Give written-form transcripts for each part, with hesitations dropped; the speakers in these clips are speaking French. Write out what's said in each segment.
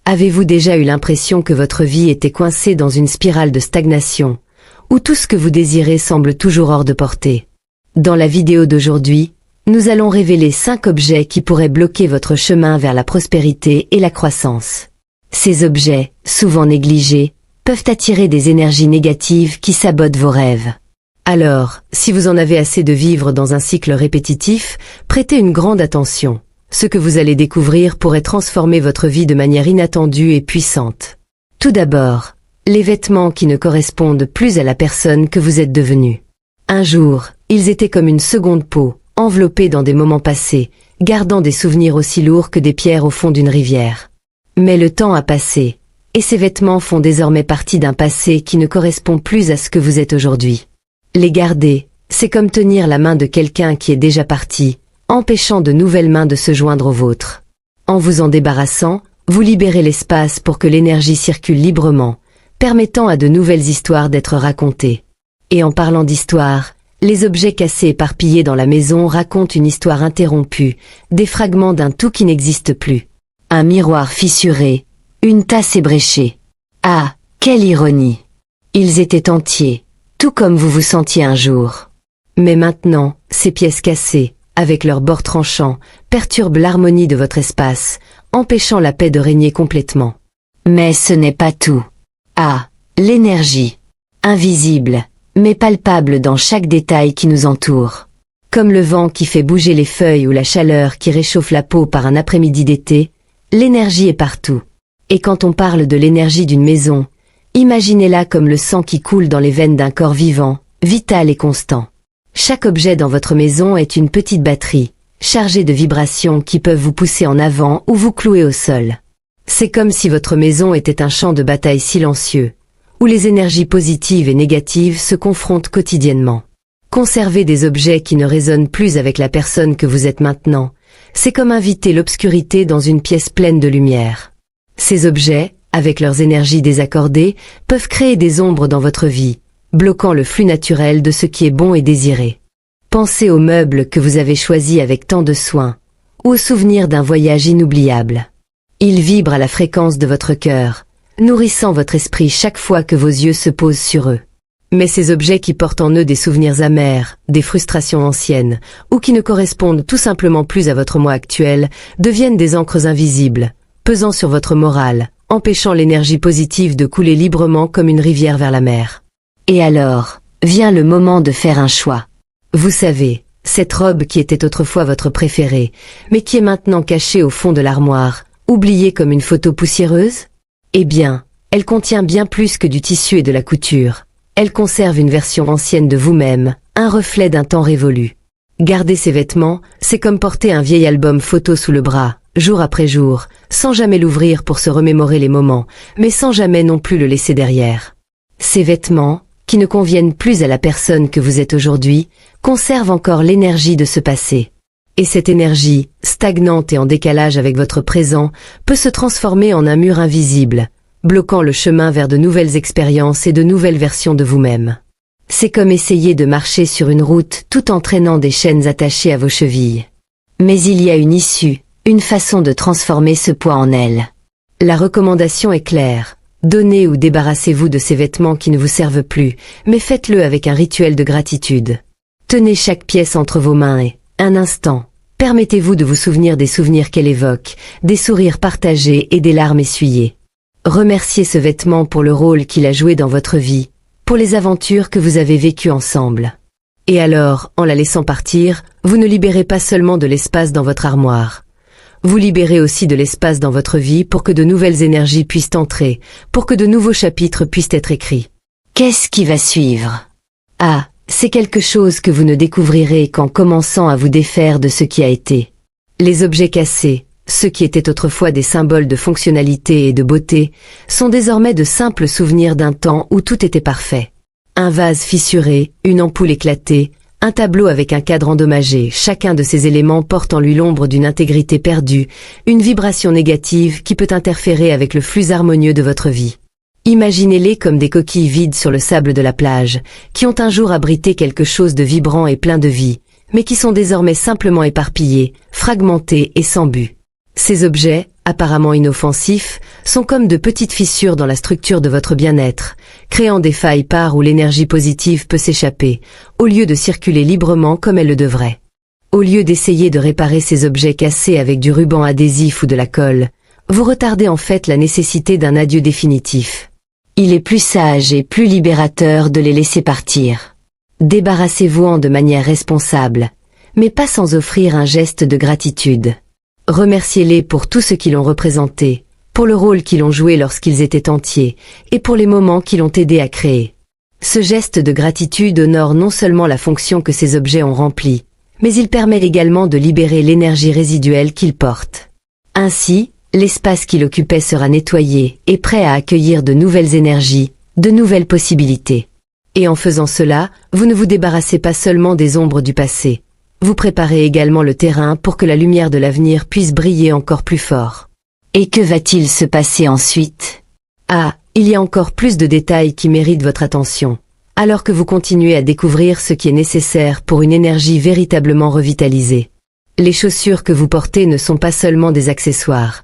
Avez-vous déjà eu l'impression que votre vie était coincée dans une spirale de stagnation, où tout ce que vous désirez semble toujours hors de portée? Dans la vidéo d'aujourd'hui, nous allons révéler 5 objets qui pourraient bloquer votre chemin vers la prospérité et la croissance. Ces objets, souvent négligés, peuvent attirer des énergies négatives qui sabotent vos rêves. Alors, si vous en avez assez de vivre dans un cycle répétitif, prêtez une grande attention. Ce que vous allez découvrir pourrait transformer votre vie de manière inattendue et puissante. Tout d'abord, les vêtements qui ne correspondent plus à la personne que vous êtes devenue. Un jour, ils étaient comme une seconde peau, enveloppés dans des moments passés, gardant des souvenirs aussi lourds que des pierres au fond d'une rivière. Mais le temps a passé, et ces vêtements font désormais partie d'un passé qui ne correspond plus à ce que vous êtes aujourd'hui. Les garder, c'est comme tenir la main de quelqu'un qui est déjà parti, empêchant de nouvelles mains de se joindre aux vôtres. En vous en débarrassant, vous libérez l'espace pour que l'énergie circule librement, permettant à de nouvelles histoires d'être racontées. Et en parlant d'histoire, les objets cassés éparpillés dans la maison racontent une histoire interrompue, des fragments d'un tout qui n'existe plus. Un miroir fissuré, une tasse ébréchée. Ah, quelle ironie! Ils étaient entiers, tout comme vous vous sentiez un jour. Mais maintenant, ces pièces cassées, avec leurs bords tranchants, perturbent l'harmonie de votre espace, empêchant la paix de régner complètement. Mais ce n'est pas tout. Ah, l'énergie. Invisible, mais palpable dans chaque détail qui nous entoure. Comme le vent qui fait bouger les feuilles ou la chaleur qui réchauffe la peau par un après-midi d'été, l'énergie est partout. Et quand on parle de l'énergie d'une maison, imaginez-la comme le sang qui coule dans les veines d'un corps vivant, vital et constant. Chaque objet dans votre maison est une petite batterie, chargée de vibrations qui peuvent vous pousser en avant ou vous clouer au sol. C'est comme si votre maison était un champ de bataille silencieux, où les énergies positives et négatives se confrontent quotidiennement. Conserver des objets qui ne résonnent plus avec la personne que vous êtes maintenant, c'est comme inviter l'obscurité dans une pièce pleine de lumière. Ces objets, avec leurs énergies désaccordées, peuvent créer des ombres dans votre vie, bloquant le flux naturel de ce qui est bon et désiré. Pensez aux meubles que vous avez choisis avec tant de soin, ou au souvenir d'un voyage inoubliable. Ils vibrent à la fréquence de votre cœur, nourrissant votre esprit chaque fois que vos yeux se posent sur eux. Mais ces objets qui portent en eux des souvenirs amers, des frustrations anciennes, ou qui ne correspondent tout simplement plus à votre moi actuel, deviennent des encres invisibles, pesant sur votre morale, empêchant l'énergie positive de couler librement comme une rivière vers la mer. Et alors, vient le moment de faire un choix. Vous savez, cette robe qui était autrefois votre préférée, mais qui est maintenant cachée au fond de l'armoire, oubliée comme une photo poussiéreuse? Eh bien, elle contient bien plus que du tissu et de la couture. Elle conserve une version ancienne de vous-même, un reflet d'un temps révolu. Garder ces vêtements, c'est comme porter un vieil album photo sous le bras, jour après jour, sans jamais l'ouvrir pour se remémorer les moments, mais sans jamais non plus le laisser derrière. Ces vêtements, qui ne conviennent plus à la personne que vous êtes aujourd'hui, conservent encore l'énergie de ce passé. Et cette énergie, stagnante et en décalage avec votre présent, peut se transformer en un mur invisible, bloquant le chemin vers de nouvelles expériences et de nouvelles versions de vous-même. C'est comme essayer de marcher sur une route tout en traînant des chaînes attachées à vos chevilles. Mais il y a une issue, une façon de transformer ce poids en aile. La recommandation est claire. Donnez ou débarrassez-vous de ces vêtements qui ne vous servent plus, mais faites-le avec un rituel de gratitude. Tenez chaque pièce entre vos mains et, un instant, permettez-vous de vous souvenir des souvenirs qu'elle évoque, des sourires partagés et des larmes essuyées. Remerciez ce vêtement pour le rôle qu'il a joué dans votre vie, pour les aventures que vous avez vécues ensemble. Et alors, en la laissant partir, vous ne libérez pas seulement de l'espace dans votre armoire. Vous libérez aussi de l'espace dans votre vie pour que de nouvelles énergies puissent entrer, pour que de nouveaux chapitres puissent être écrits. Qu'est-ce qui va suivre? Ah, c'est quelque chose que vous ne découvrirez qu'en commençant à vous défaire de ce qui a été. Les objets cassés, ceux qui étaient autrefois des symboles de fonctionnalité et de beauté, sont désormais de simples souvenirs d'un temps où tout était parfait. Un vase fissuré, une ampoule éclatée, un tableau avec un cadre endommagé, chacun de ces éléments porte en lui l'ombre d'une intégrité perdue, une vibration négative qui peut interférer avec le flux harmonieux de votre vie. Imaginez-les comme des coquilles vides sur le sable de la plage, qui ont un jour abrité quelque chose de vibrant et plein de vie, mais qui sont désormais simplement éparpillés, fragmentés et sans but. Ces objets, apparemment inoffensifs, sont comme de petites fissures dans la structure de votre bien-être, créant des failles par où l'énergie positive peut s'échapper, au lieu de circuler librement comme elle le devrait. Au lieu d'essayer de réparer ces objets cassés avec du ruban adhésif ou de la colle, vous retardez en fait la nécessité d'un adieu définitif. Il est plus sage et plus libérateur de les laisser partir. Débarrassez-vous-en de manière responsable, mais pas sans offrir un geste de gratitude. Remerciez-les pour tout ce qu'ils ont représenté, pour le rôle qu'ils ont joué lorsqu'ils étaient entiers, et pour les moments qu'ils ont aidé à créer. Ce geste de gratitude honore non seulement la fonction que ces objets ont remplie, mais il permet également de libérer l'énergie résiduelle qu'ils portent. Ainsi, l'espace qu'il occupait sera nettoyé et prêt à accueillir de nouvelles énergies, de nouvelles possibilités. Et en faisant cela, vous ne vous débarrassez pas seulement des ombres du passé. Vous préparez également le terrain pour que la lumière de l'avenir puisse briller encore plus fort. Et que va-t-il se passer ensuite? Ah, il y a encore plus de détails qui méritent votre attention, alors que vous continuez à découvrir ce qui est nécessaire pour une énergie véritablement revitalisée. Les chaussures que vous portez ne sont pas seulement des accessoires,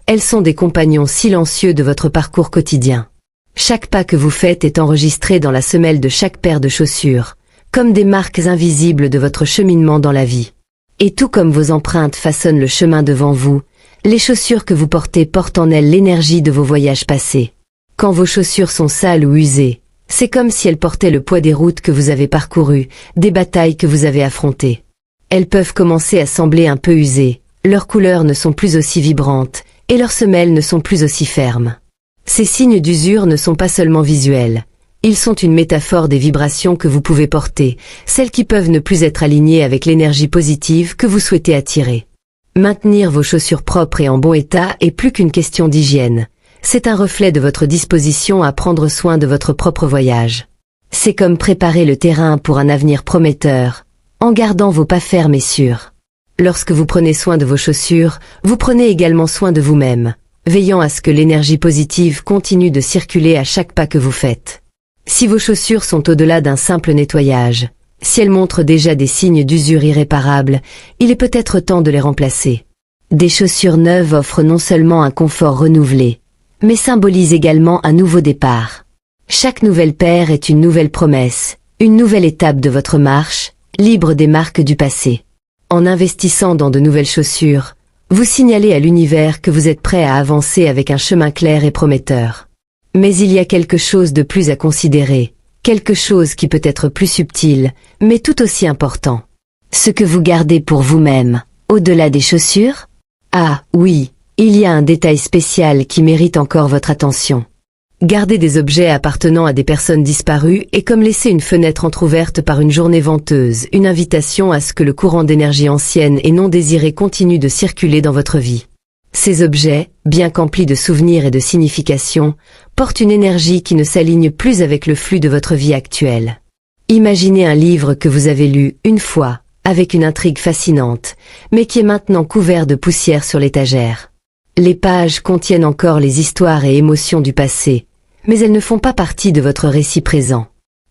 elles sont des compagnons silencieux de votre parcours quotidien. Chaque pas que vous faites est enregistré dans la semelle de chaque paire de chaussures, comme des marques invisibles de votre cheminement dans la vie. Et tout comme vos empreintes façonnent le chemin devant vous, les chaussures que vous portez portent en elles l'énergie de vos voyages passés. Quand vos chaussures sont sales ou usées, c'est comme si elles portaient le poids des routes que vous avez parcourues, des batailles que vous avez affrontées. Elles peuvent commencer à sembler un peu usées, leurs couleurs ne sont plus aussi vibrantes, et leurs semelles ne sont plus aussi fermes. Ces signes d'usure ne sont pas seulement visuels. Ils sont une métaphore des vibrations que vous pouvez porter, celles qui peuvent ne plus être alignées avec l'énergie positive que vous souhaitez attirer. Maintenir vos chaussures propres et en bon état est plus qu'une question d'hygiène. C'est un reflet de votre disposition à prendre soin de votre propre voyage. C'est comme préparer le terrain pour un avenir prometteur, en gardant vos pas fermes et sûrs. Lorsque vous prenez soin de vos chaussures, vous prenez également soin de vous-même, veillant à ce que l'énergie positive continue de circuler à chaque pas que vous faites. Si vos chaussures sont au-delà d'un simple nettoyage, si elles montrent déjà des signes d'usure irréparable, il est peut-être temps de les remplacer. Des chaussures neuves offrent non seulement un confort renouvelé, mais symbolisent également un nouveau départ. Chaque nouvelle paire est une nouvelle promesse, une nouvelle étape de votre marche, libre des marques du passé. En investissant dans de nouvelles chaussures, vous signalez à l'univers que vous êtes prêt à avancer avec un chemin clair et prometteur. Mais il y a quelque chose de plus à considérer, quelque chose qui peut être plus subtil, mais tout aussi important. Ce que vous gardez pour vous-même, au-delà des chaussures? Ah, oui, il y a un détail spécial qui mérite encore votre attention. Garder des objets appartenant à des personnes disparues est comme laisser une fenêtre entrouverte par une journée venteuse, une invitation à ce que le courant d'énergie ancienne et non désirée continue de circuler dans votre vie. Ces objets, bien qu'emplis de souvenirs et de significations, portent une énergie qui ne s'aligne plus avec le flux de votre vie actuelle. Imaginez un livre que vous avez lu une fois, avec une intrigue fascinante, mais qui est maintenant couvert de poussière sur l'étagère. Les pages contiennent encore les histoires et émotions du passé, mais elles ne font pas partie de votre récit présent.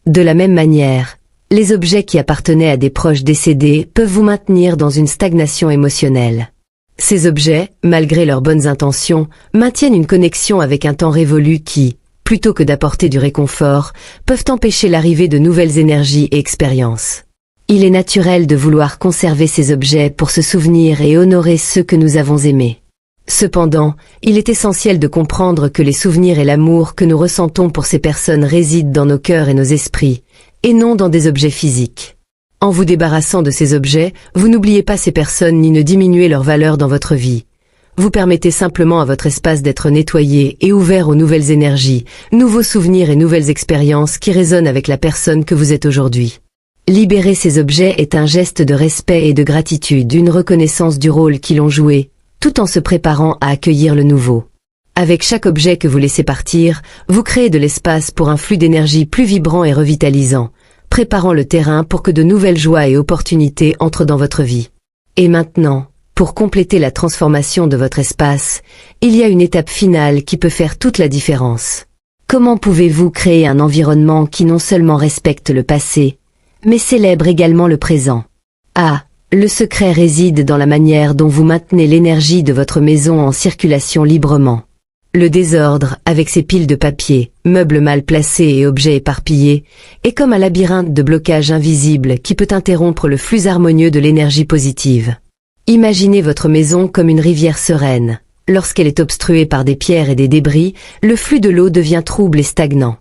De la même manière, les objets qui appartenaient à des proches décédés peuvent vous maintenir dans une stagnation émotionnelle. Ces objets, malgré leurs bonnes intentions, maintiennent une connexion avec un temps révolu qui, plutôt que d'apporter du réconfort, peuvent empêcher l'arrivée de nouvelles énergies et expériences. Il est naturel de vouloir conserver ces objets pour se souvenir et honorer ceux que nous avons aimés. Cependant, il est essentiel de comprendre que les souvenirs et l'amour que nous ressentons pour ces personnes résident dans nos cœurs et nos esprits, et non dans des objets physiques. En vous débarrassant de ces objets, vous n'oubliez pas ces personnes ni ne diminuez leur valeur dans votre vie. Vous permettez simplement à votre espace d'être nettoyé et ouvert aux nouvelles énergies, nouveaux souvenirs et nouvelles expériences qui résonnent avec la personne que vous êtes aujourd'hui. Libérer ces objets est un geste de respect et de gratitude, une reconnaissance du rôle qu'ils ont joué, tout en se préparant à accueillir le nouveau. Avec chaque objet que vous laissez partir, vous créez de l'espace pour un flux d'énergie plus vibrant et revitalisant, préparant le terrain pour que de nouvelles joies et opportunités entrent dans votre vie. Et maintenant, pour compléter la transformation de votre espace, il y a une étape finale qui peut faire toute la différence. Comment pouvez-vous créer un environnement qui non seulement respecte le passé, mais célèbre également le présent? Ah, Le secret réside dans la manière dont vous maintenez l'énergie de votre maison en circulation librement. Le désordre, avec ses piles de papier, meubles mal placés et objets éparpillés, est comme un labyrinthe de blocages invisibles qui peut interrompre le flux harmonieux de l'énergie positive. Imaginez votre maison comme une rivière sereine. Lorsqu'elle est obstruée par des pierres et des débris, le flux de l'eau devient trouble et stagnant.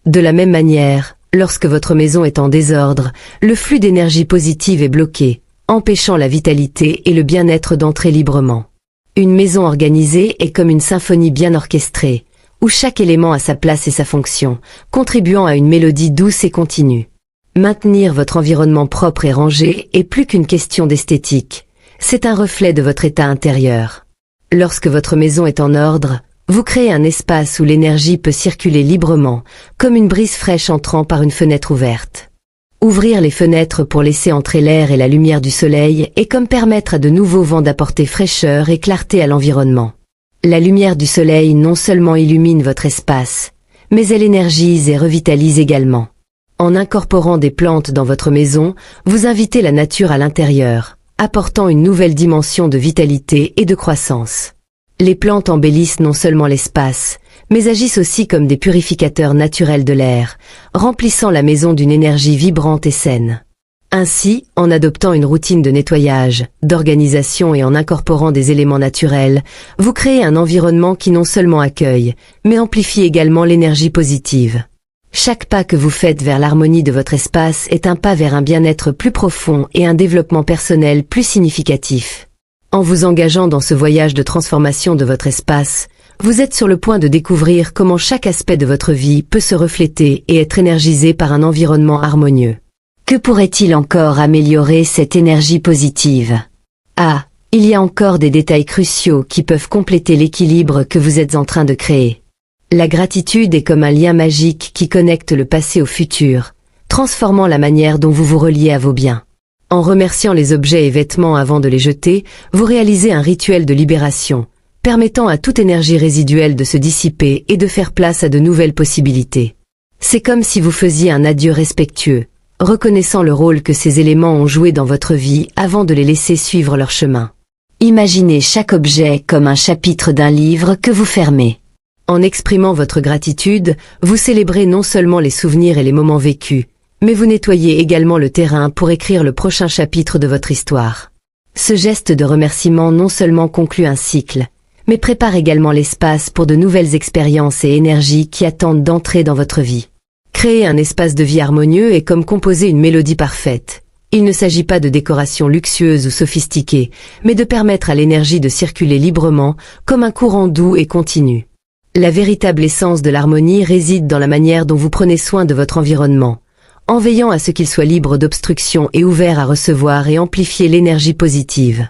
De la même manière, lorsque votre maison est en désordre, le flux d'énergie positive est bloqué, empêchant la vitalité et le bien-être d'entrer librement. Une maison organisée est comme une symphonie bien orchestrée, où chaque élément a sa place et sa fonction, contribuant à une mélodie douce et continue. Maintenir votre environnement propre et rangé est plus qu'une question d'esthétique, c'est un reflet de votre état intérieur. Lorsque votre maison est en ordre, vous créez un espace où l'énergie peut circuler librement, comme une brise fraîche entrant par une fenêtre ouverte. Ouvrir les fenêtres pour laisser entrer l'air et la lumière du soleil est comme permettre à de nouveaux vents d'apporter fraîcheur et clarté à l'environnement. La lumière du soleil non seulement illumine votre espace, mais elle énergise et revitalise également. En incorporant des plantes dans votre maison, vous invitez la nature à l'intérieur, apportant une nouvelle dimension de vitalité et de croissance. Les plantes embellissent non seulement l'espace, mais agissent aussi comme des purificateurs naturels de l'air, remplissant la maison d'une énergie vibrante et saine. Ainsi, en adoptant une routine de nettoyage, d'organisation et en incorporant des éléments naturels, vous créez un environnement qui non seulement accueille, mais amplifie également l'énergie positive. Chaque pas que vous faites vers l'harmonie de votre espace est un pas vers un bien-être plus profond et un développement personnel plus significatif. En vous engageant dans ce voyage de transformation de votre espace, vous êtes sur le point de découvrir comment chaque aspect de votre vie peut se refléter et être énergisé par un environnement harmonieux. Que pourrait-il encore améliorer cette énergie positive? Ah, il y a encore des détails cruciaux qui peuvent compléter l'équilibre que vous êtes en train de créer. La gratitude est comme un lien magique qui connecte le passé au futur, transformant la manière dont vous vous reliez à vos biens. En remerciant les objets et vêtements avant de les jeter, vous réalisez un rituel de libération, permettant à toute énergie résiduelle de se dissiper et de faire place à de nouvelles possibilités. C'est comme si vous faisiez un adieu respectueux, reconnaissant le rôle que ces éléments ont joué dans votre vie avant de les laisser suivre leur chemin. Imaginez chaque objet comme un chapitre d'un livre que vous fermez. En exprimant votre gratitude, vous célébrez non seulement les souvenirs et les moments vécus, mais vous nettoyez également le terrain pour écrire le prochain chapitre de votre histoire. Ce geste de remerciement non seulement conclut un cycle, mais prépare également l'espace pour de nouvelles expériences et énergies qui attendent d'entrer dans votre vie. Créer un espace de vie harmonieux est comme composer une mélodie parfaite. Il ne s'agit pas de décoration luxueuse ou sophistiquée, mais de permettre à l'énergie de circuler librement, comme un courant doux et continu. La véritable essence de l'harmonie réside dans la manière dont vous prenez soin de votre environnement, en veillant à ce qu'il soit libre d'obstruction et ouvert à recevoir et amplifier l'énergie positive.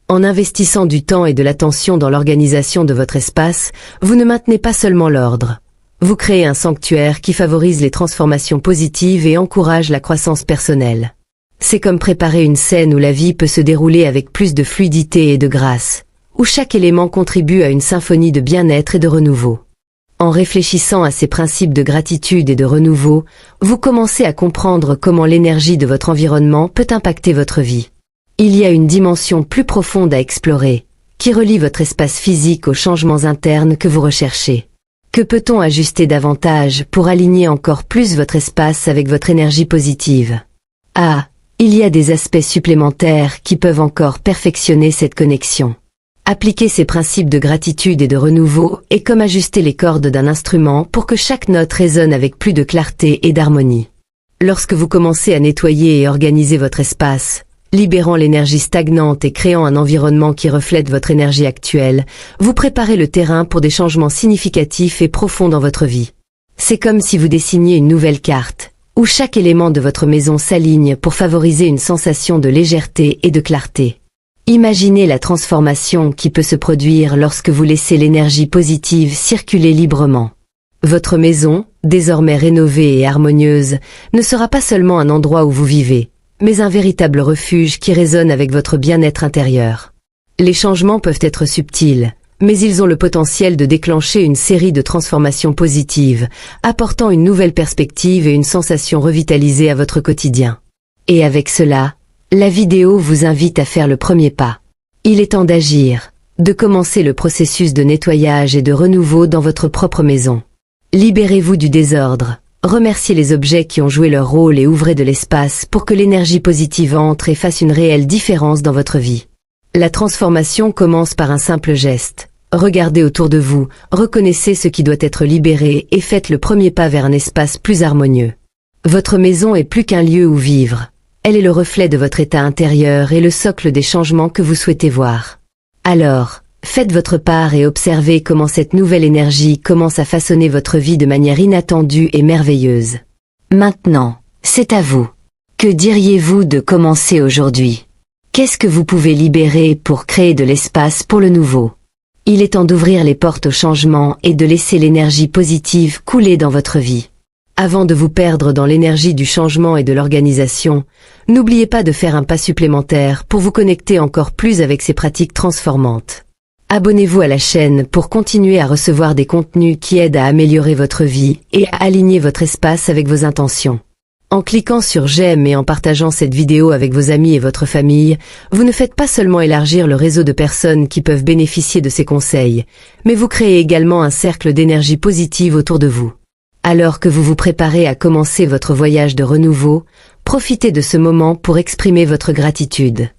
En investissant du temps et de l'attention dans l'organisation de votre espace, vous ne maintenez pas seulement l'ordre. Vous créez un sanctuaire qui favorise les transformations positives et encourage la croissance personnelle. C'est comme préparer une scène où la vie peut se dérouler avec plus de fluidité et de grâce, où chaque élément contribue à une symphonie de bien-être et de renouveau. En réfléchissant à ces principes de gratitude et de renouveau, vous commencez à comprendre comment l'énergie de votre environnement peut impacter votre vie. Il y a une dimension plus profonde à explorer, qui relie votre espace physique aux changements internes que vous recherchez. Que peut-on ajuster davantage pour aligner encore plus votre espace avec votre énergie positive? Ah, il y a des aspects supplémentaires qui peuvent encore perfectionner cette connexion. Appliquer ces principes de gratitude et de renouveau est comme ajuster les cordes d'un instrument pour que chaque note résonne avec plus de clarté et d'harmonie. Lorsque vous commencez à nettoyer et organiser votre espace, libérant l'énergie stagnante et créant un environnement qui reflète votre énergie actuelle, vous préparez le terrain pour des changements significatifs et profonds dans votre vie. C'est comme si vous dessiniez une nouvelle carte, où chaque élément de votre maison s'aligne pour favoriser une sensation de légèreté et de clarté. Imaginez la transformation qui peut se produire lorsque vous laissez l'énergie positive circuler librement. Votre maison, désormais rénovée et harmonieuse, ne sera pas seulement un endroit où vous vivez, mais un véritable refuge qui résonne avec votre bien-être intérieur. Les changements peuvent être subtils, mais ils ont le potentiel de déclencher une série de transformations positives, apportant une nouvelle perspective et une sensation revitalisée à votre quotidien. Et avec cela, La vidéo vous invite à faire le premier pas. Il est temps d'agir, de commencer le processus de nettoyage et de renouveau dans votre propre maison. Libérez-vous du désordre, remerciez les objets qui ont joué leur rôle et ouvrez de l'espace pour que l'énergie positive entre et fasse une réelle différence dans votre vie. La transformation commence par un simple geste. Regardez autour de vous, reconnaissez ce qui doit être libéré et faites le premier pas vers un espace plus harmonieux. Votre maison est plus qu'un lieu où vivre. Elle est le reflet de votre état intérieur et le socle des changements que vous souhaitez voir. Alors, faites votre part et observez comment cette nouvelle énergie commence à façonner votre vie de manière inattendue et merveilleuse. Maintenant, c'est à vous. Que diriez-vous de commencer aujourd'hui? Qu'est-ce que vous pouvez libérer pour créer de l'espace pour le nouveau? Il est temps d'ouvrir les portes au changement et de laisser l'énergie positive couler dans votre vie. Avant de vous perdre dans l'énergie du changement et de l'organisation, n'oubliez pas de faire un pas supplémentaire pour vous connecter encore plus avec ces pratiques transformantes. Abonnez-vous à la chaîne pour continuer à recevoir des contenus qui aident à améliorer votre vie et à aligner votre espace avec vos intentions. En cliquant sur j'aime et en partageant cette vidéo avec vos amis et votre famille, vous ne faites pas seulement élargir le réseau de personnes qui peuvent bénéficier de ces conseils, mais vous créez également un cercle d'énergie positive autour de vous. Alors que vous vous préparez à commencer votre voyage de renouveau, profitez de ce moment pour exprimer votre gratitude.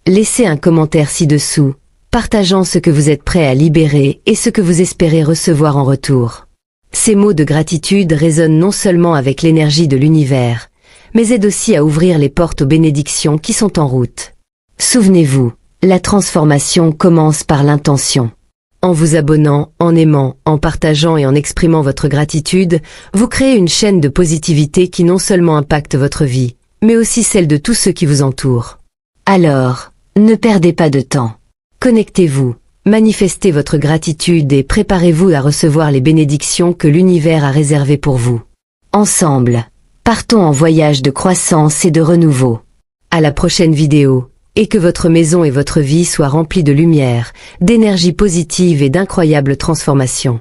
Laissez un commentaire ci-dessous, partageant ce que vous êtes prêt à libérer et ce que vous espérez recevoir en retour. Ces mots de gratitude résonnent non seulement avec l'énergie de l'univers, mais aident aussi à ouvrir les portes aux bénédictions qui sont en route. Souvenez-vous, la transformation commence par l'intention. En vous abonnant, en aimant, en partageant et en exprimant votre gratitude, vous créez une chaîne de positivité qui non seulement impacte votre vie, mais aussi celle de tous ceux qui vous entourent. Alors, ne perdez pas de temps. Connectez-vous, manifestez votre gratitude et préparez-vous à recevoir les bénédictions que l'univers a réservées pour vous. Ensemble, partons en voyage de croissance et de renouveau. À la prochaine vidéo. Et que votre maison et votre vie soient remplies de lumière, d'énergie positive et d'incroyables transformations.